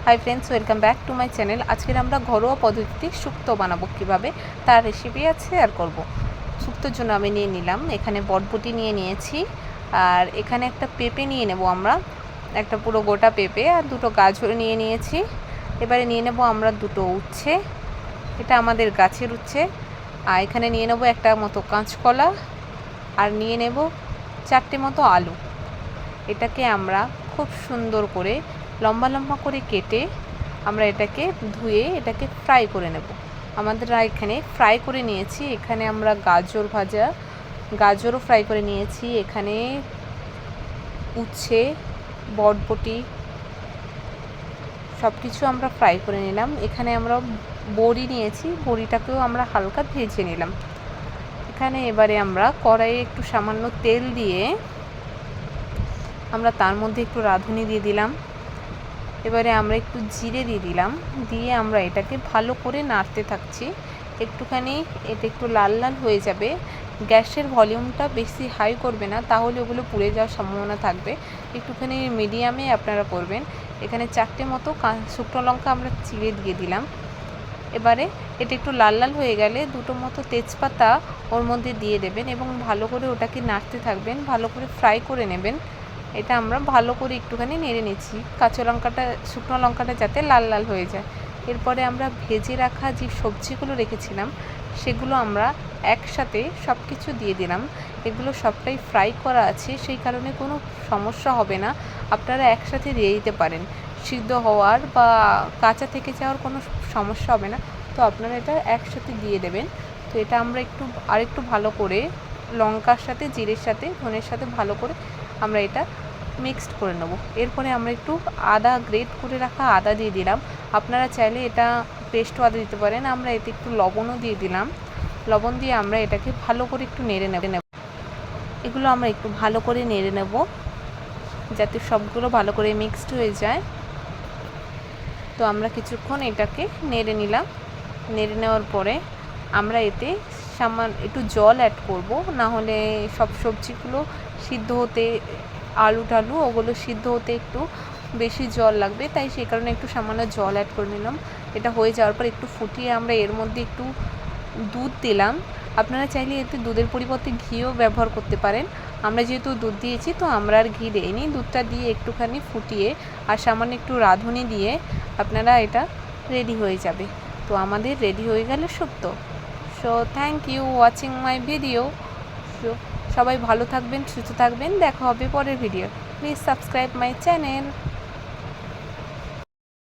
Hi friends, welcome back to my channel. আজকের আমরা ঘরোয়া পদ্ধতিতে শুক্তো বানাবো কীভাবে তার রেসিপি শেয়ার করব। শুক্তোর জন্য আমি নিয়ে নিলাম এখানে বটবটি নিয়ে নিয়েছি, আর এখানে একটা পেঁপে নিয়ে নেব আমরা, একটা পুরো গোটা পেঁপে, আর দুটো গাজর নিয়ে নিয়েছি। এবারে নিয়ে নেব আমরা দুটো উচ্ছে, এটা আমাদের গাছের উচ্ছে। আর এখানে নিয়ে নেব একটা মতো কাঁচকলা, আর নিয়ে নেব 4টে মতো আলু। এটাকে আমরা খুব সুন্দর করে লম্বা লম্বা করে কেটে আমরা এটাকে ধুয়ে এটাকে ফ্রাই করে নেব। আমরা এখানে ফ্রাই করে নিয়েছি, এখানে আমরা গাজরও ফ্রাই করে নিয়েছি, এখানে উচ্ছে, বটবটি সব কিছু আমরা ফ্রাই করে নিলাম। এখানে আমরা বড়ি নিয়েছি, বড়িটাকেও আমরা হালকা ভেজে নিলাম। এখানে এবারে আমরা কড়াইয়ে একটু সামান্য তেল দিয়ে আমরা তার মধ্যে একটু রাঁধুনি দিয়ে দিলাম। এবারে আমরা একটু জিরে দিয়ে দিলাম, দিয়ে আমরা এটাকে ভালো করে নাড়তে থাকছি। একটুখানি এটা একটু লাল লাল হয়ে যাবে। গ্যাসের ভলিউমটা বেশি হাই করবে না, তাহলে ওগুলো পুড়ে যাওয়ার সম্ভাবনা থাকবে। একটুখানি মিডিয়ামে আপনারা করবেন। এখানে 4টে মতো শুকনো লঙ্কা আমরা চিড়ে দিয়ে দিলাম। এবারে এটা একটু লাল লাল হয়ে গেলে দুটো মতো তেজপাতা ওর মধ্যে দিয়ে দেবেন এবং ভালো করে ওটাকে নাড়তে থাকবেন, ভালো করে ফ্রাই করে নেবেন। এটা আমরা ভালো করে একটুখানি নেড়ে নিচ্ছি, শুকনো লঙ্কাটা যাতে লাল লাল হয়ে যায়। এরপরে আমরা ভেজে রাখা যে সবজিগুলো রেখেছিলাম সেগুলো আমরা একসাথে সব কিছু দিয়ে দিলাম। এগুলো সবটাই ফ্রাই করা আছে, সেই কারণে কোনো সমস্যা হবে না, আপনারা একসাথে দিয়ে দিতে পারেন। সিদ্ধ হওয়ার বা কাঁচা থেকে যাওয়ার কোনো সমস্যা হবে না, তো আপনারা এটা একসাথে দিয়ে দেবেন। তো এটা আমরা আরেকটু ভালো করে লঙ্কার সাথে, জিরের সাথে, ধনের সাথে ভালো করে আমরা এটা মিক্সড করে নেব। এরপরে আমরা একটু আদা, গ্রেট করে রাখা আদা দিয়ে দিলাম। আপনারা চাইলে এটা পেস্টও আদা দিতে পারেন। আমরা এতে একটু লবণও দিয়ে দিলাম। লবণ দিয়ে আমরা এটাকে ভালো করে একটু নেড়ে নেব। এগুলো আমরা একটু ভালো করে নেড়ে নেব যাতে সবগুলো ভালো করে মিক্সড হয়ে যায়। তো আমরা কিছুক্ষণ এটাকে নেড়ে নিলাম। নেড়ে নেওয়ার পরে আমরা এতে সামান্য একটু জল অ্যাড করব, না হলে সব সবজিগুলো সিদ্ধ হতে, আলু টালু ওগুলো সিদ্ধ হতে একটু বেশি জল লাগবে, তাই সেই কারণে একটু সামান্য জল অ্যাড করে নিলাম। এটা হয়ে যাওয়ার পর একটু ফুটিয়ে আমরা এর মধ্যে একটু দুধ দিলাম। আপনারা চাইলে এতে দুধের পরিবর্তে ঘিও ব্যবহার করতে পারেন। আমরা যেহেতু দুধ দিয়েছি, তো আমরা আর ঘি দিইনি। দুধটা দিয়ে একটুখানি ফুটিয়ে আর সামান্য একটু রাঁধুনি দিয়ে আপনারা এটা রেডি হয়ে যাবে। তো আমাদের রেডি হয়ে গেল শুক্তো। So thank you watching my video. সবাই ভালো থাকবেন, সুস্থ থাকবেন, দেখা হবে পরের video. Please subscribe my channel.